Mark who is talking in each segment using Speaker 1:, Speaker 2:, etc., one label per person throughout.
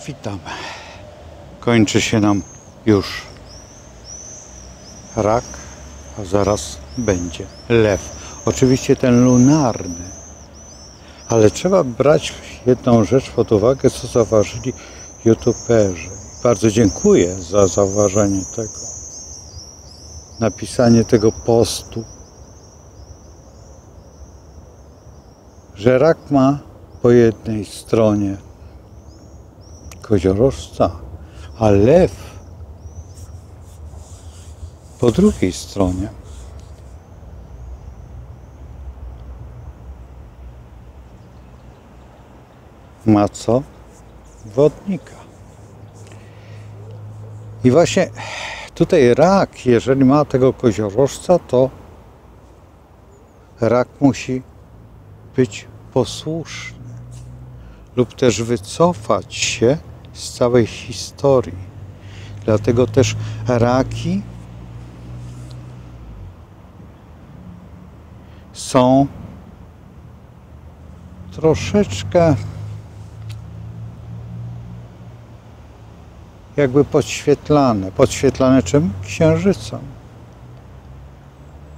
Speaker 1: Witam. Kończy się nam już rak, a zaraz będzie lew. Oczywiście ten lunarny. Ale trzeba brać jedną rzecz pod uwagę, co zauważyli youtuberzy. Bardzo dziękuję za zauważenie tego. Napisanie tego postu. Że rak ma po jednej stronie koziorożca, a lew po drugiej stronie. Ma co? Wodnika. I właśnie tutaj rak, jeżeli ma tego koziorożca, to rak musi być posłuszny lub też wycofać się z całej historii. Dlatego też raki są troszeczkę jakby podświetlane. Podświetlane czym? Księżycem.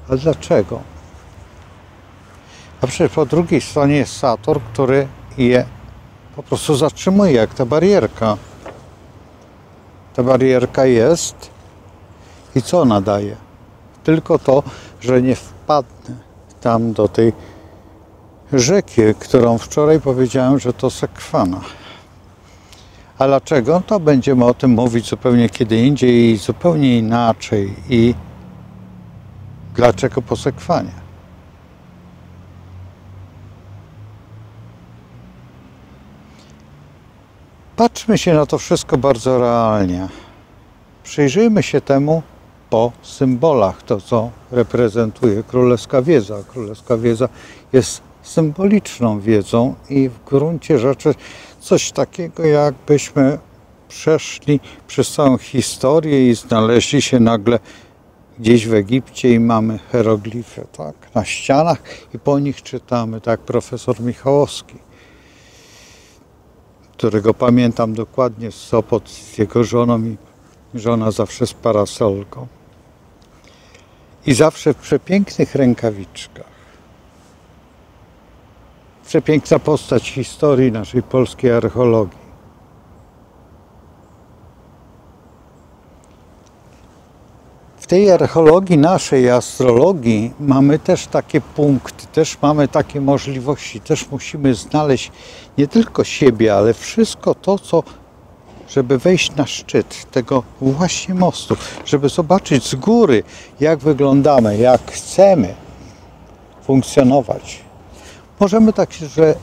Speaker 1: A dlaczego? A przecież po drugiej stronie jest Saturn, który je po prostu zatrzymuje, jak ta barierka. Ta barierka jest i co ona daje? Tylko to, że nie wpadnę tam do tej rzeki, którą wczoraj powiedziałem, że to sekwana. A dlaczego? To będziemy o tym mówić zupełnie kiedy indziej i zupełnie inaczej. I dlaczego po sekwanie? Patrzmy się na to wszystko bardzo realnie. Przyjrzyjmy się temu po symbolach, to co reprezentuje królewska wiedza. Królewska wiedza jest symboliczną wiedzą i w gruncie rzeczy coś takiego, jakbyśmy przeszli przez całą historię i znaleźli się nagle gdzieś w Egipcie i mamy hieroglify, tak, na ścianach i po nich czytamy, tak, profesor Michałowski, którego pamiętam dokładnie z Sopot, z jego żoną i żona zawsze z parasolką. I zawsze w przepięknych rękawiczkach. Przepiękna postać historii naszej polskiej archeologii. W tej archeologii naszej astrologii mamy też takie punkty, też mamy takie możliwości, też musimy znaleźć nie tylko siebie, ale wszystko to, co, żeby wejść na szczyt tego właśnie mostu, żeby zobaczyć z góry, jak wyglądamy, jak chcemy funkcjonować. Możemy tak, że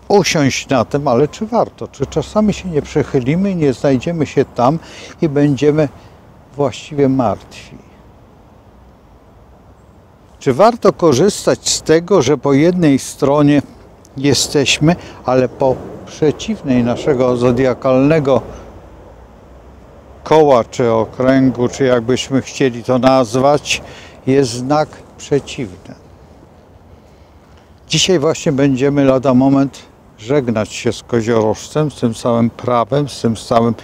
Speaker 1: usiąść na tym, ale czy warto? Czy czasami się nie przechylimy, nie znajdziemy się tam i będziemy właściwie martwi? Czy warto korzystać z tego, że po jednej stronie jesteśmy, ale po przeciwnej naszego zodiakalnego koła, czy okręgu, czy jakbyśmy chcieli to nazwać, jest znak przeciwny? Dzisiaj właśnie będziemy lada moment żegnać się z koziorożcem, z tym całym prawem, z tym całym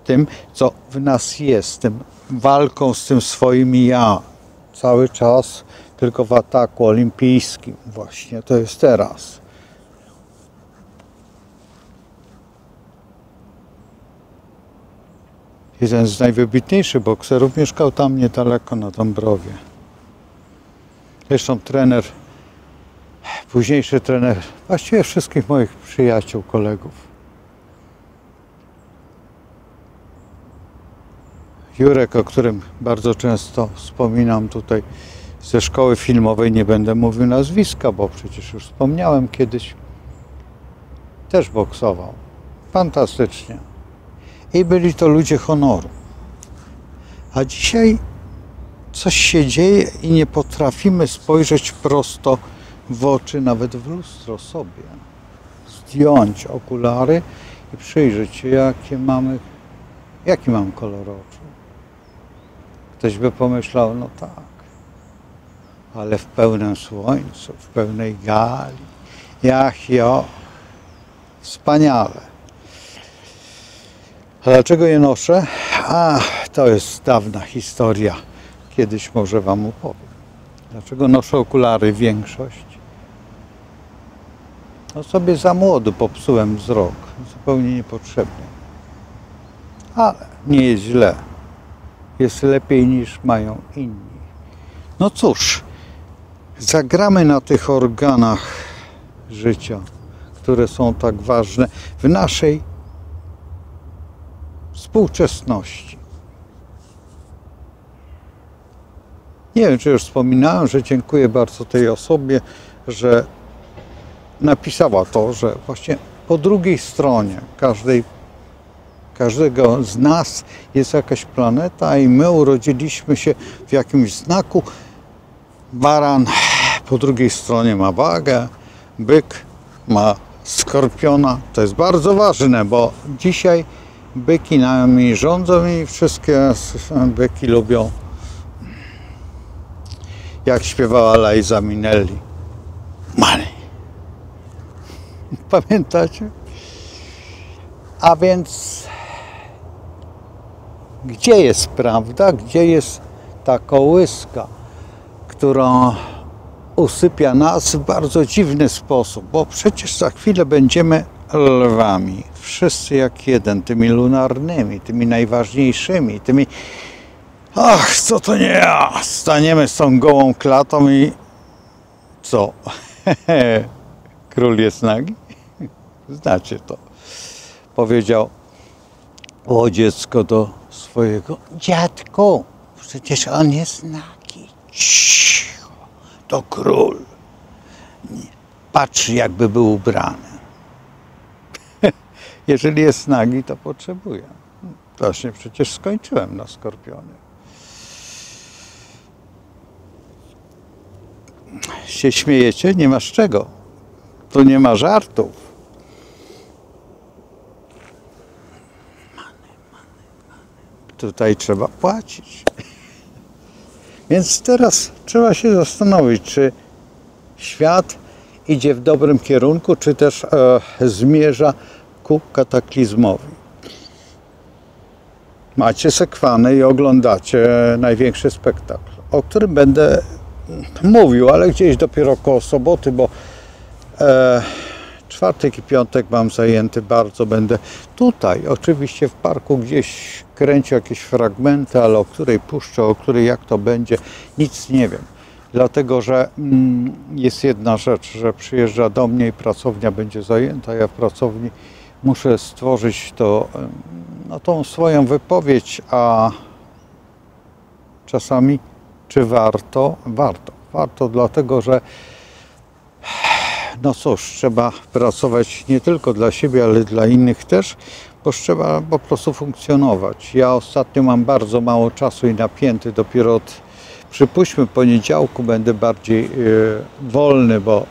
Speaker 1: tym, co w nas jest, tym walką z tym swoim ja. Cały czas tylko w ataku olimpijskim. Właśnie to jest teraz. Jeden z najwybitniejszych bokserów mieszkał tam niedaleko na Dąbrowie. Zresztą trener, późniejszy trener właściwie wszystkich moich przyjaciół, kolegów. Jurek, o którym bardzo często wspominam tutaj ze szkoły filmowej, nie będę mówił nazwiska, bo przecież już wspomniałem kiedyś, też boksował. Fantastycznie. I byli to ludzie honoru. A dzisiaj coś się dzieje i nie potrafimy spojrzeć prosto w oczy, nawet w lustro sobie. Zdjąć okulary i przyjrzeć się, jaki mam kolor oczu. Ktoś by pomyślał, no tak, ale w pełnym słońcu, w pełnej gali, wspaniale. A dlaczego je noszę? A, to jest dawna historia. Kiedyś może wam opowiem. Dlaczego noszę okulary większość? No sobie za młodu popsułem wzrok. Zupełnie niepotrzebnie. Ale nie jest źle. Jest lepiej niż mają inni. No cóż, zagramy na tych organach życia, które są tak ważne w naszej współczesności. Nie wiem, czy już wspominałem, że dziękuję bardzo tej osobie, że napisała to, że właśnie po drugiej stronie każdego z nas jest jakaś planeta i my urodziliśmy się w jakimś znaku. Baran po drugiej stronie ma wagę, byk ma skorpiona. To jest bardzo ważne, bo dzisiaj byki nami rządzą i wszystkie byki lubią, jak śpiewała Liza Minnelli, money. Pamiętacie? A więc gdzie jest prawda? Gdzie jest ta kołyska, która usypia nas w bardzo dziwny sposób? Bo przecież za chwilę będziemy lwami. Wszyscy jak jeden, tymi lunarnymi, tymi najważniejszymi, tymi... Ach, co to nie ja! Staniemy z tą gołą klatą i... Co? Król jest nagi? Znacie to. Powiedział dziecko do swojego: dziadku, przecież on jest nagi. Cicho, to król. Patrz, jakby był ubrany. Jeżeli jest nagi, to potrzebuje. Właśnie przecież skończyłem na skorpionie. Się śmiejecie? Nie masz czego. Tu nie ma żartów. Tutaj trzeba płacić. Więc teraz trzeba się zastanowić, czy świat idzie w dobrym kierunku, czy też zmierza ku kataklizmowi. Macie sekwany i oglądacie największy spektakl, o którym będę mówił, ale gdzieś dopiero koło soboty, bo czwartek i piątek mam zajęty bardzo. Będę tutaj, oczywiście w parku gdzieś kręcił jakieś fragmenty, ale o której puszczę, o której jak to będzie, nic nie wiem. Dlatego, że jest jedna rzecz, że przyjeżdża do mnie i pracownia będzie zajęta. Ja w pracowni muszę stworzyć to, no, tą swoją wypowiedź, a czasami czy warto? Warto, dlatego że no cóż, trzeba pracować nie tylko dla siebie, ale dla innych też, bo trzeba po prostu funkcjonować. Ja ostatnio mam bardzo mało czasu i napięty, dopiero od, przypuśćmy, poniedziałku będę bardziej wolny, bo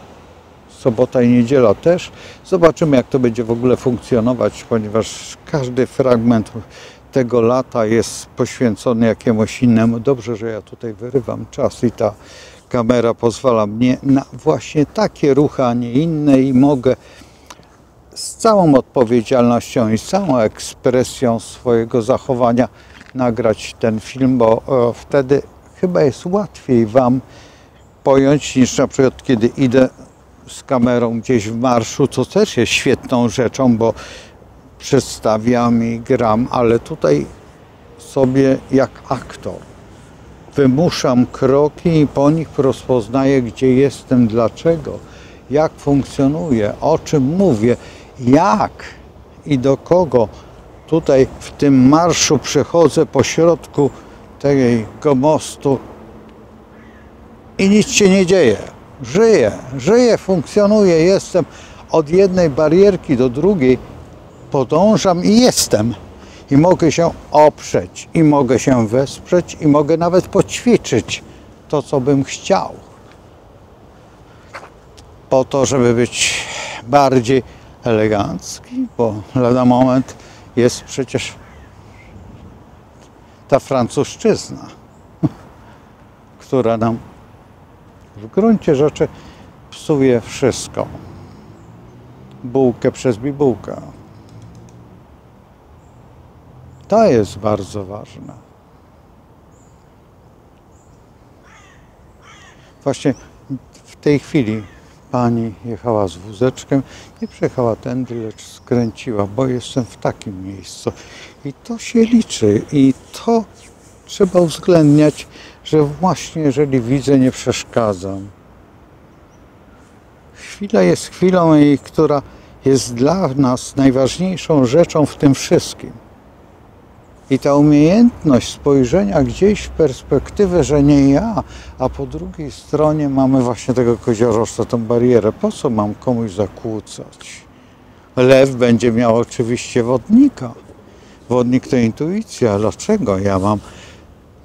Speaker 1: sobota i niedziela też. Zobaczymy, jak to będzie w ogóle funkcjonować, ponieważ każdy fragment tego lata jest poświęcony jakiemuś innemu. Dobrze, że ja tutaj wyrywam czas i ta kamera pozwala mnie na właśnie takie ruchy, a nie inne i mogę z całą odpowiedzialnością i z całą ekspresją swojego zachowania nagrać ten film, bo wtedy chyba jest łatwiej wam pojąć niż na przykład kiedy idę z kamerą gdzieś w marszu, co też jest świetną rzeczą, bo przedstawiam i gram, ale tutaj sobie jak aktor wymuszam kroki i po nich rozpoznaję, gdzie jestem, dlaczego, jak funkcjonuję, o czym mówię, jak i do kogo. Tutaj w tym marszu przechodzę po środku tego mostu i nic się nie dzieje. Żyję, funkcjonuję, jestem od jednej barierki do drugiej, podążam i jestem. I mogę się oprzeć, i mogę się wesprzeć, i mogę nawet poćwiczyć to, co bym chciał. Po to, żeby być bardziej elegancki, bo lada moment jest przecież ta francuszczyzna, która nam w gruncie rzeczy psuje wszystko. Bułkę przez bibułkę. To jest bardzo ważne. Właśnie w tej chwili pani jechała z wózeczkiem, nie przejechała tędy, lecz skręciła, bo jestem w takim miejscu. I to się liczy i to trzeba uwzględniać, że właśnie jeżeli widzę, nie przeszkadzam. Chwila jest chwilą, która jest dla nas najważniejszą rzeczą w tym wszystkim. I ta umiejętność spojrzenia gdzieś w perspektywę, że nie ja, a po drugiej stronie mamy właśnie tego koziorożca, tą barierę. Po co mam komuś zakłócać? Lew będzie miał oczywiście wodnika. Wodnik to intuicja. Dlaczego ja mam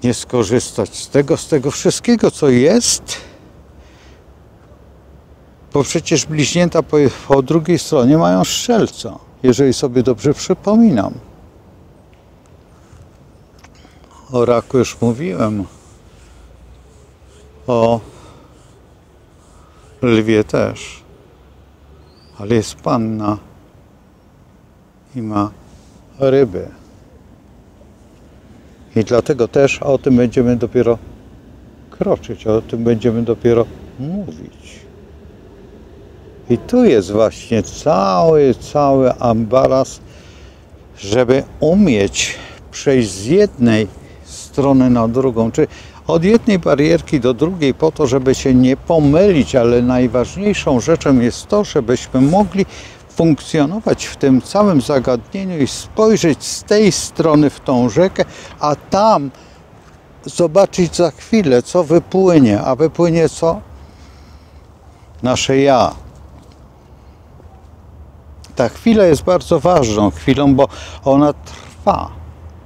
Speaker 1: nie skorzystać z tego wszystkiego, co jest? Bo przecież bliźnięta po drugiej stronie mają strzelca, jeżeli sobie dobrze przypominam. O raku już mówiłem, o lwie też, ale jest panna i ma ryby. I dlatego też o tym będziemy dopiero kroczyć, o tym będziemy dopiero mówić. I tu jest właśnie cały ambaras, żeby umieć przejść z jednej strony na drugą, czy od jednej barierki do drugiej po to, żeby się nie pomylić, ale najważniejszą rzeczą jest to, żebyśmy mogli funkcjonować w tym całym zagadnieniu i spojrzeć z tej strony w tą rzekę, a tam zobaczyć za chwilę, co wypłynie, a wypłynie co? Nasze ja. Ta chwila jest bardzo ważną chwilą, bo ona trwa.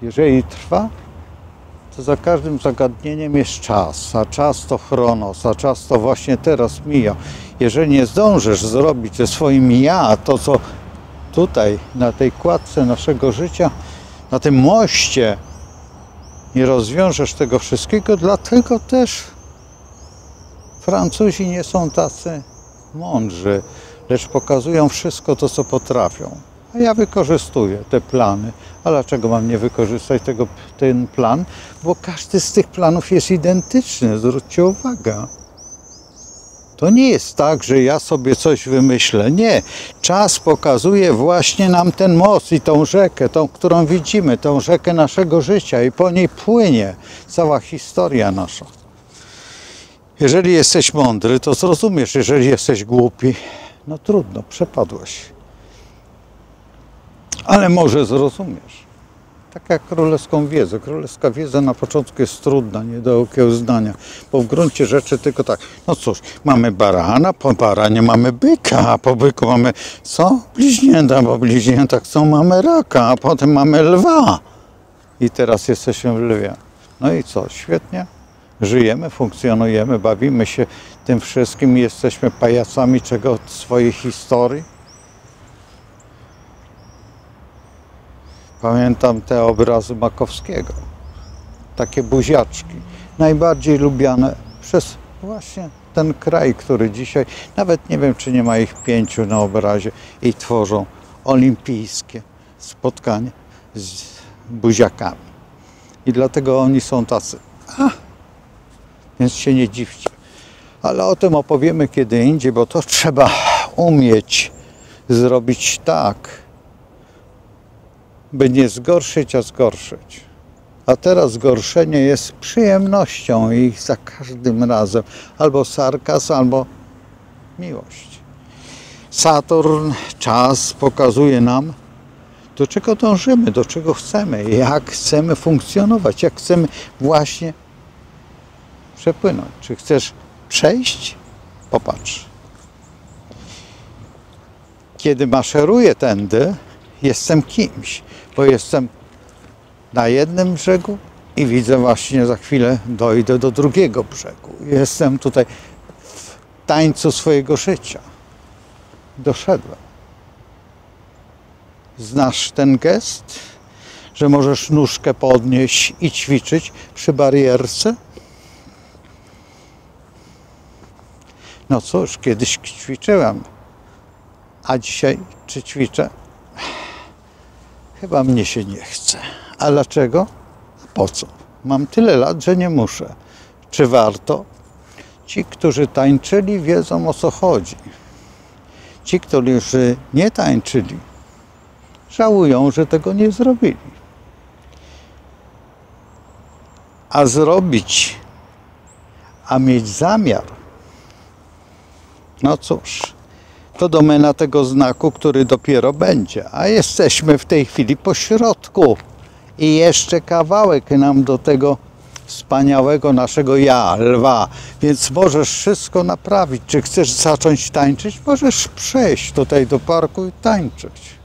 Speaker 1: Jeżeli trwa, to za każdym zagadnieniem jest czas, a czas to chronos, a czas to właśnie teraz mija. Jeżeli nie zdążysz zrobić ze swoim ja to, co tutaj, na tej kładce naszego życia, na tym moście, nie rozwiążesz tego wszystkiego, dlatego też Francuzi nie są tacy mądrzy, lecz pokazują wszystko to, co potrafią. A ja wykorzystuję te plany. A dlaczego mam nie wykorzystać ten plan? Bo każdy z tych planów jest identyczny. Zwróćcie uwagę. To nie jest tak, że ja sobie coś wymyślę. Nie. Czas pokazuje właśnie nam ten most i tą rzekę, tą, którą widzimy, tą rzekę naszego życia i po niej płynie cała historia nasza. Jeżeli jesteś mądry, to zrozumiesz. Jeżeli jesteś głupi, no trudno, przepadłeś. Ale może zrozumiesz. Tak jak królewską wiedzę. Królewska wiedza na początku jest trudna, nie do okiełznania, bo w gruncie rzeczy tylko tak, no cóż, mamy barana, po baranie mamy byka, a po byku mamy co? Bliźnięta, po bliźniętach co? Mamy raka, a potem mamy lwa. I teraz jesteśmy w lwie. No i co? Świetnie. Żyjemy, funkcjonujemy, bawimy się tym wszystkim i jesteśmy pajacami czego? Swojej historii. Pamiętam te obrazy Makowskiego. Takie buziaczki. Najbardziej lubiane przez właśnie ten kraj, który dzisiaj, nawet nie wiem, czy nie ma ich 5 na obrazie i tworzą olimpijskie spotkanie z buziakami. I dlatego oni są tacy. Więc się nie dziwcie. Ale o tym opowiemy kiedy indziej, bo to trzeba umieć zrobić tak, by nie zgorszyć, a zgorszyć. A teraz zgorszenie jest przyjemnością i za każdym razem albo sarkazm, albo miłość. Saturn, czas pokazuje nam, do czego dążymy, do czego chcemy, jak chcemy funkcjonować, jak chcemy właśnie przepłynąć. Czy chcesz przejść? Popatrz. Kiedy maszeruję tędy, jestem kimś, bo jestem na jednym brzegu i widzę właśnie za chwilę dojdę do drugiego brzegu. Jestem tutaj w tańcu swojego życia. Doszedłem. Znasz ten gest, że możesz nóżkę podnieść i ćwiczyć przy barierce? No cóż, kiedyś ćwiczyłem, a dzisiaj czy ćwiczę? Chyba mnie się nie chce. A dlaczego? A po co? Mam tyle lat, że nie muszę. Czy warto? Ci, którzy tańczyli, wiedzą, o co chodzi. Ci, którzy nie tańczyli, żałują, że tego nie zrobili. A zrobić, a mieć zamiar, no cóż, to domena tego znaku, który dopiero będzie. A jesteśmy w tej chwili po środku. I jeszcze kawałek nam do tego wspaniałego naszego ja, lwa. Więc możesz wszystko naprawić. Czy chcesz zacząć tańczyć? Możesz przejść tutaj do parku i tańczyć.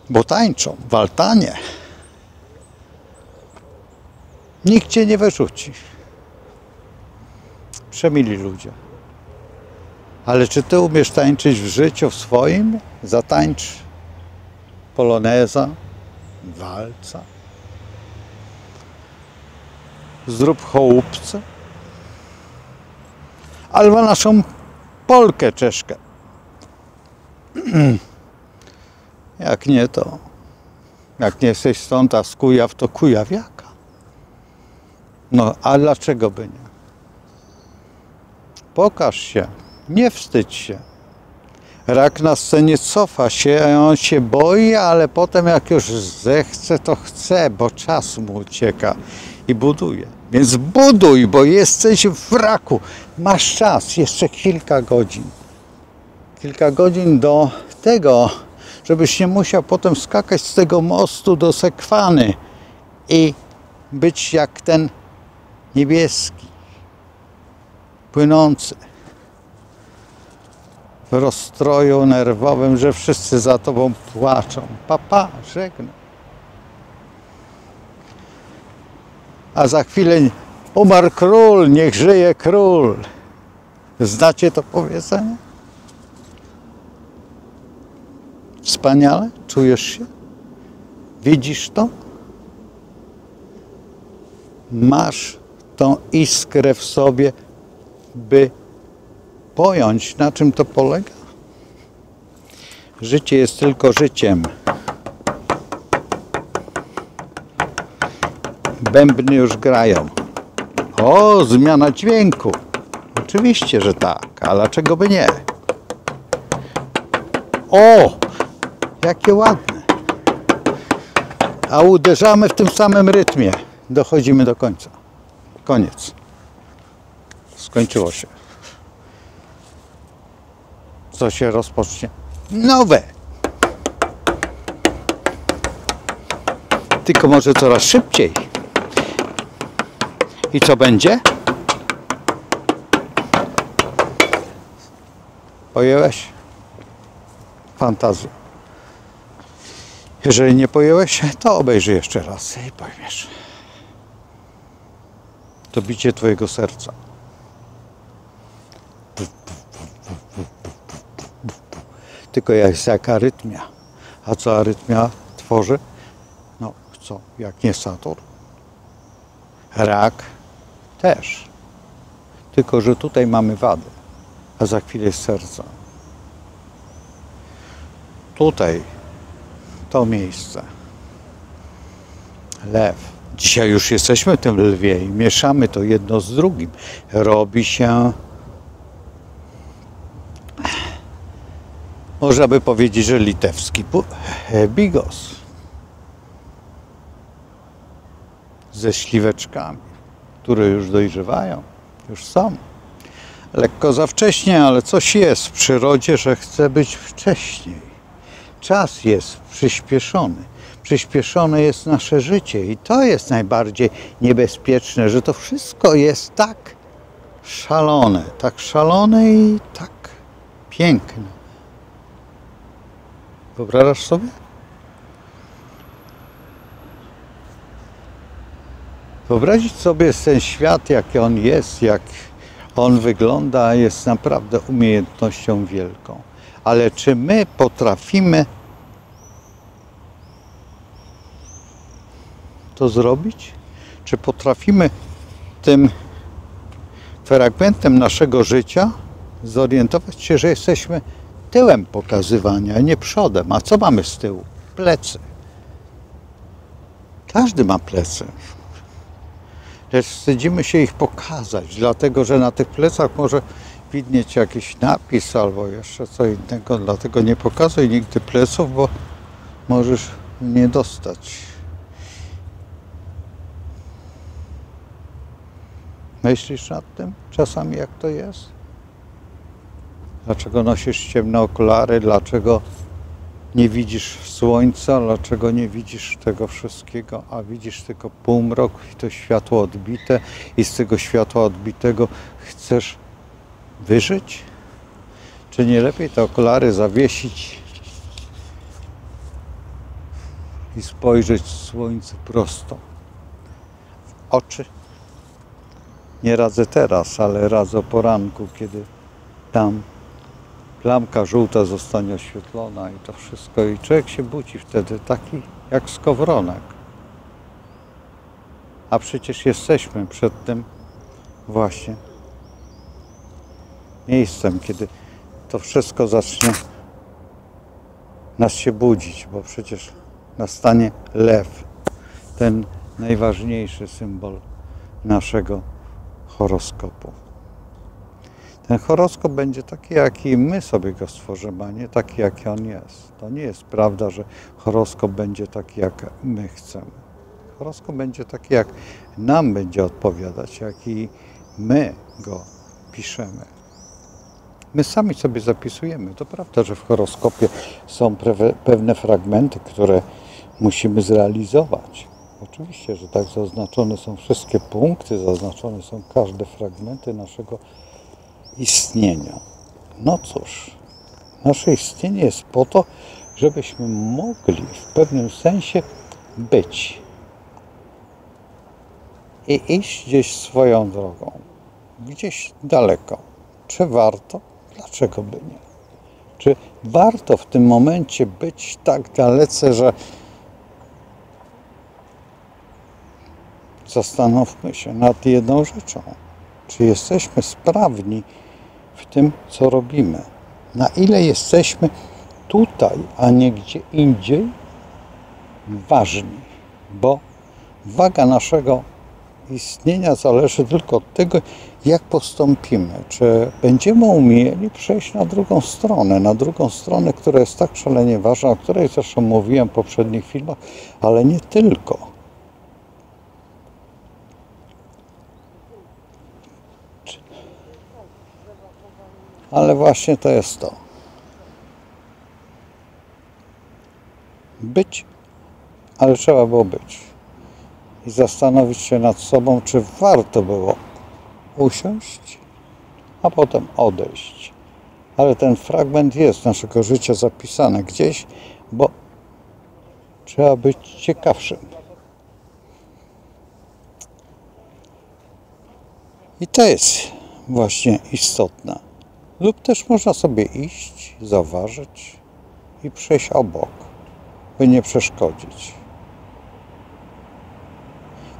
Speaker 1: Bo tańczą w altanie. Nikt cię nie wyrzuci. Przemili ludzie. Ale czy ty umiesz tańczyć w życiu w swoim? Zatańcz poloneza, walca. Zrób chołupce. Albo naszą polkę czeszkę. Jak nie to, jak nie jesteś stąd, a z Kujaw, to kujawiaka. No, a dlaczego by nie? Pokaż się, nie wstydź się. Rak na scenie cofa się, on się boi, ale potem jak już zechce, to chce, bo czas mu ucieka i buduje. Więc buduj, bo jesteś w raku. Masz czas, jeszcze kilka godzin. Kilka godzin do tego, żebyś nie musiał potem skakać z tego mostu do Sekwany i być jak ten niebieski, płynący w rozstroju nerwowym, że wszyscy za tobą płaczą. Papa, żegnam. A za chwilę umarł król, niech żyje król. Znacie to powiedzenie? Wspaniale? Czujesz się? Widzisz to? Masz tą iskrę w sobie, by pojąć, na czym to polega? Życie jest tylko życiem. Bębny już grają. O, zmiana dźwięku. Oczywiście, że tak. A dlaczego by nie? O, jakie ładne. A uderzamy w tym samym rytmie. Dochodzimy do końca. Koniec. Skończyło się. Co się rozpocznie? Nowe. Tylko może coraz szybciej. I co będzie? Pojęłeś? Fantazja. Jeżeli nie pojęłeś, to obejrzyj jeszcze raz i pojmiesz. To bicie twojego serca. Tylko jest jak arytmia. A co arytmia tworzy? No co, jak nie Saturn? Rak też. Tylko że tutaj mamy wady, a za chwilę jest serce. Tutaj to miejsce. Lew. Dzisiaj już jesteśmy w tym lwie i mieszamy to jedno z drugim. Robi się, można by powiedzieć, że litewski bigos. Ze śliweczkami, które już dojrzewają, już są. Lekko za wcześnie, ale coś jest w przyrodzie, że chce być wcześniej. Czas jest przyspieszony. Przyspieszone jest nasze życie i to jest najbardziej niebezpieczne, że to wszystko jest tak szalone i tak piękne. Wyobrażasz sobie? Wyobrazić sobie ten świat, jaki on jest, jak on wygląda, jest naprawdę umiejętnością wielką. Ale czy my potrafimy to zrobić? Czy potrafimy tym fragmentem naszego życia zorientować się, że jesteśmy tyłem pokazywania, nie przodem. A co mamy z tyłu? Plecy. Każdy ma plecy. Lecz wstydzimy się ich pokazać, dlatego że na tych plecach może widnieć jakiś napis albo jeszcze co innego. Dlatego nie pokazuj nigdy pleców, bo możesz nie dostać. Myślisz nad tym czasami, jak to jest? Dlaczego nosisz ciemne okulary? Dlaczego nie widzisz słońca? Dlaczego nie widzisz tego wszystkiego, a widzisz tylko półmrok i to światło odbite i z tego światła odbitego chcesz wyżyć? Czy nie lepiej te okulary zawiesić i spojrzeć słońcu prosto w oczy? Nie radzę teraz, ale radzę o poranku, kiedy tam plamka żółta zostanie oświetlona i to wszystko. I człowiek się budzi wtedy taki jak skowronek. A przecież jesteśmy przed tym właśnie miejscem, kiedy to wszystko zacznie nas się budzić, bo przecież nastanie lew, ten najważniejszy symbol naszego horoskopu. Ten horoskop będzie taki, jaki my sobie go stworzymy, a nie taki, jaki on jest. To nie jest prawda, że horoskop będzie taki, jak my chcemy. Horoskop będzie taki, jak nam będzie odpowiadać, jaki my go piszemy. My sami sobie zapisujemy. To prawda, że w horoskopie są pewne fragmenty, które musimy zrealizować. Oczywiście, że tak, zaznaczone są wszystkie punkty, zaznaczone są każde fragmenty naszego istnienia. No cóż, nasze istnienie jest po to, żebyśmy mogli w pewnym sensie być i iść gdzieś swoją drogą, gdzieś daleko. Czy warto? Dlaczego by nie? Czy warto w tym momencie być tak dalece, że zastanówmy się nad jedną rzeczą. Czy jesteśmy sprawni w tym, co robimy? Na ile jesteśmy tutaj, a nie gdzie indziej ważni? Bo waga naszego istnienia zależy tylko od tego, jak postąpimy. Czy będziemy umieli przejść na drugą stronę, która jest tak szalenie ważna, o której zresztą mówiłem w poprzednich filmach, ale nie tylko. Ale właśnie to jest to. Być, ale trzeba było być. I zastanowić się nad sobą, czy warto było usiąść, a potem odejść. Ale ten fragment jest naszego życia zapisany gdzieś, bo trzeba być ciekawszym. I to jest właśnie istotne. Lub też można sobie iść, zauważyć i przejść obok, by nie przeszkodzić.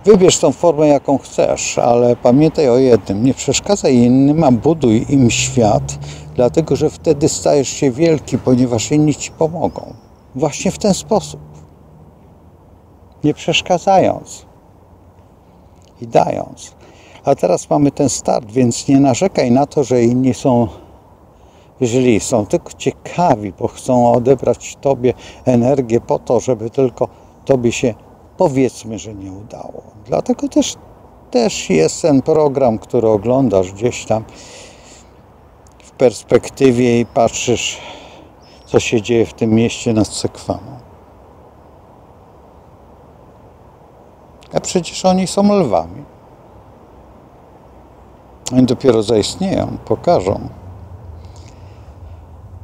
Speaker 1: Wybierz tą formę, jaką chcesz, ale pamiętaj o jednym. Nie przeszkadzaj innym, a buduj im świat, dlatego że wtedy stajesz się wielki, ponieważ inni ci pomogą. Właśnie w ten sposób. Nie przeszkadzając i dając. A teraz mamy ten start, więc nie narzekaj na to, że inni są, jeżeli są tylko ciekawi, bo chcą odebrać Tobie energię po to, żeby tylko Tobie się, powiedzmy, że nie udało. Dlatego też jest ten program, który oglądasz gdzieś tam w perspektywie i patrzysz, co się dzieje w tym mieście nad Sekwaną. A przecież oni są lwami. Oni dopiero zaistnieją, pokażą.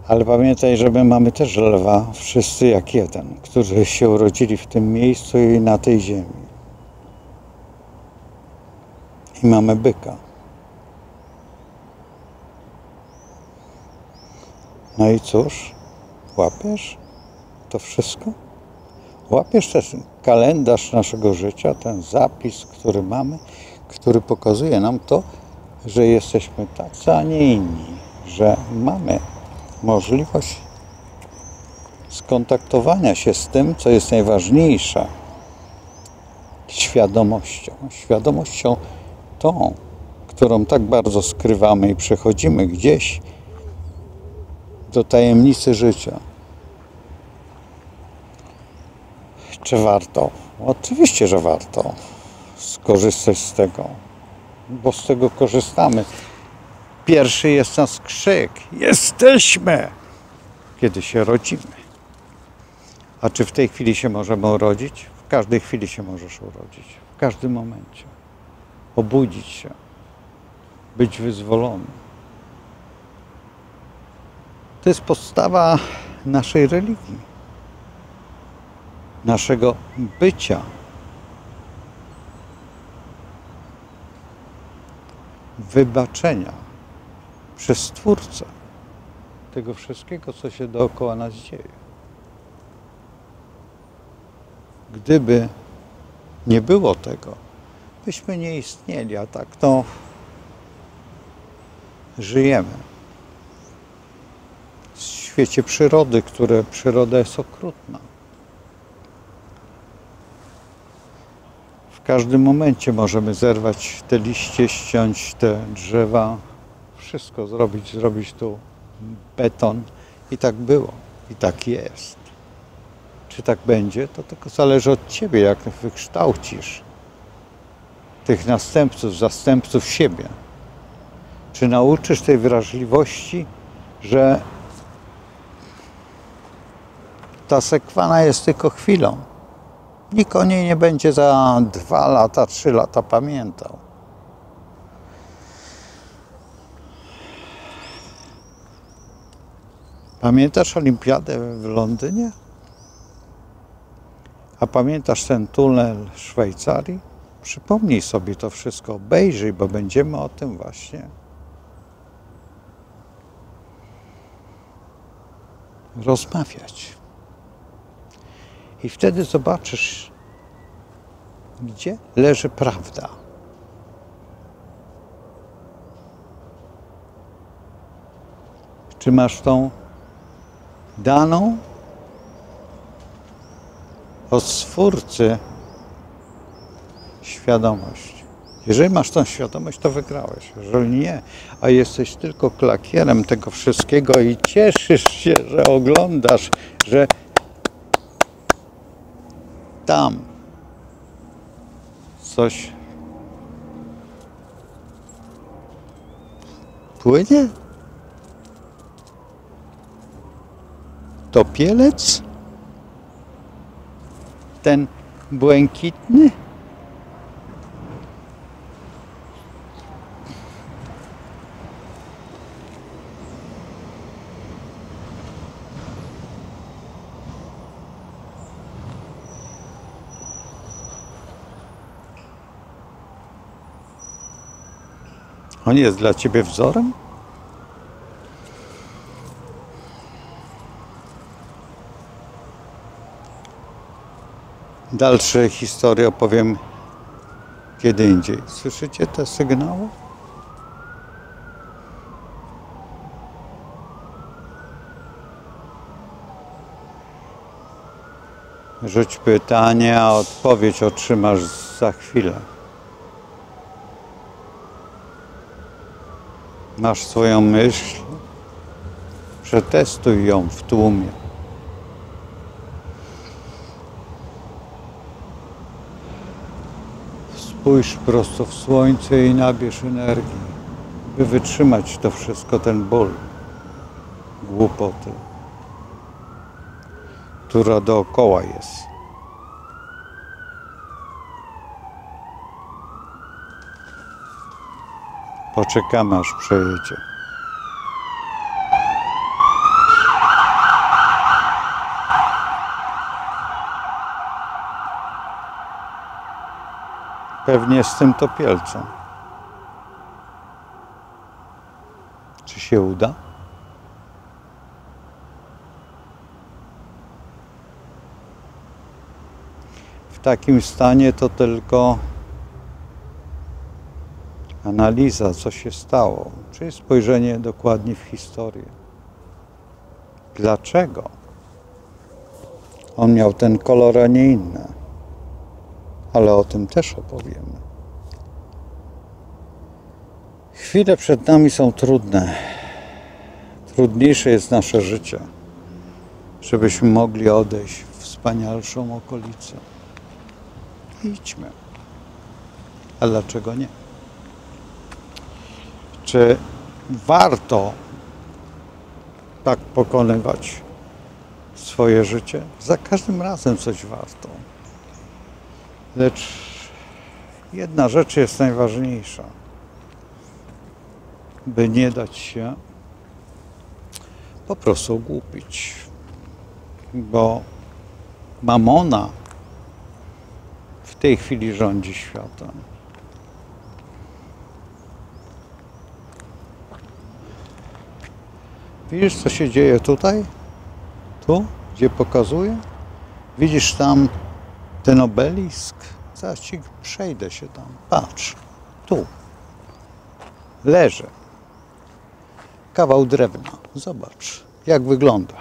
Speaker 1: Ale pamiętaj, że my mamy też lwa, wszyscy jak jeden, którzy się urodzili w tym miejscu i na tej ziemi. I mamy byka. No i cóż? Łapiesz to wszystko? Łapiesz też kalendarz naszego życia, ten zapis, który mamy, który pokazuje nam to, że jesteśmy tacy, a nie inni, że mamy możliwość skontaktowania się z tym, co jest najważniejsze, świadomością. Świadomością tą, którą tak bardzo skrywamy i przechodzimy gdzieś do tajemnicy życia. Czy warto? Oczywiście, że warto skorzystać z tego, bo z tego korzystamy. Pierwszy jest nas krzyk. Jesteśmy! Kiedy się rodzimy. A czy w tej chwili się możemy urodzić? W każdej chwili się możesz urodzić. W każdym momencie. Obudzić się. Być wyzwolony. To jest podstawa naszej religii. Naszego bycia. Wybaczenia przez Stwórcę tego wszystkiego, co się dookoła nas dzieje. Gdyby nie było tego, byśmy nie istnieli, a tak to żyjemy. W świecie przyrody, przyroda jest okrutna. W każdym momencie możemy zerwać te liście, ściąć te drzewa, wszystko zrobić tu beton. I tak było, i tak jest. Czy tak będzie, to tylko zależy od Ciebie, jak wykształcisz tych następców, zastępców siebie. Czy nauczysz tej wrażliwości, że ta sekwana jest tylko chwilą. Nikt o niej nie będzie za 2 lata, 3 lata pamiętał. Pamiętasz olimpiadę w Londynie? A pamiętasz ten tunel w Szwajcarii? Przypomnij sobie to wszystko, obejrzyj, bo będziemy o tym właśnie rozmawiać. I wtedy zobaczysz, gdzie leży prawda. Czy masz tą daną od Stwórcy świadomość? Jeżeli masz tą świadomość, to wygrałeś. Jeżeli nie, a jesteś tylko klakierem tego wszystkiego i cieszysz się, że oglądasz, że tam coś płynie? Topielec? Ten błękitny? On jest dla Ciebie wzorem? Dalsze historie opowiem kiedy indziej. Słyszycie te sygnały? Rzuć pytanie, a odpowiedź otrzymasz za chwilę. Masz swoją myśl, przetestuj ją w tłumie. Spójrz prosto w słońce i nabierz energii, by wytrzymać to wszystko, ten ból, głupoty, która dookoła jest. Poczekamy, aż przejedzie. Pewnie z tym topielcem. Czy się uda? W takim stanie to tylko analiza, co się stało, czyli spojrzenie dokładnie w historię. Dlaczego on miał ten kolor, a nie inny? Ale o tym też opowiemy. Chwile przed nami są trudne. Trudniejsze jest nasze życie, żebyśmy mogli odejść w wspanialszą okolicę. Idźmy. A dlaczego nie? Czy warto tak pokonywać swoje życie? Za każdym razem coś warto. Lecz jedna rzecz jest najważniejsza. By nie dać się po prostu ogłupić. Bo mamona w tej chwili rządzi światem. Widzisz, co się dzieje tutaj? Tu, gdzie pokazuję? Widzisz tam ten obelisk? Zaraz ci przejdę się tam. Patrz, tu. Leży. Kawał drewna. Zobacz, jak wygląda.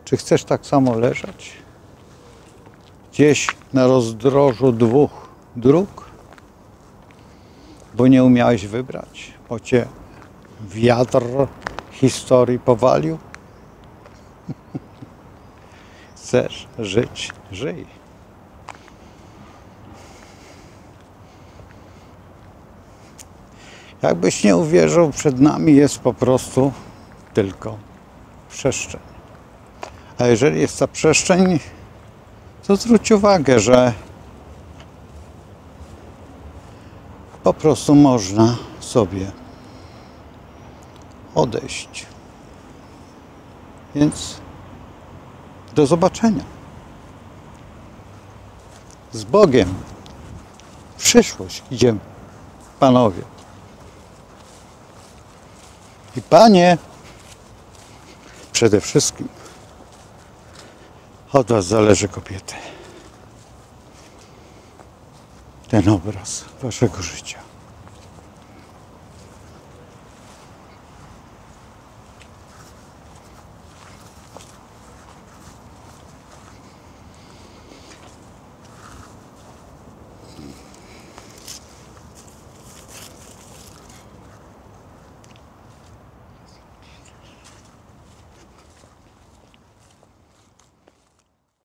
Speaker 1: Czy chcesz tak samo leżeć? Gdzieś na rozdrożu dwóch dróg? Bo nie umiałeś wybrać? Bo cię wiatr historii powalił? Chcesz żyć? Żyj. Jakbyś nie uwierzył, przed nami jest po prostu tylko przestrzeń. A jeżeli jest ta przestrzeń, to zwróć uwagę, że po prostu można sobie odejść. Więc do zobaczenia. Z Bogiem. W przyszłość idziemy, panowie. I panie, przede wszystkim od was zależy, kobiety. Ten obraz waszego życia.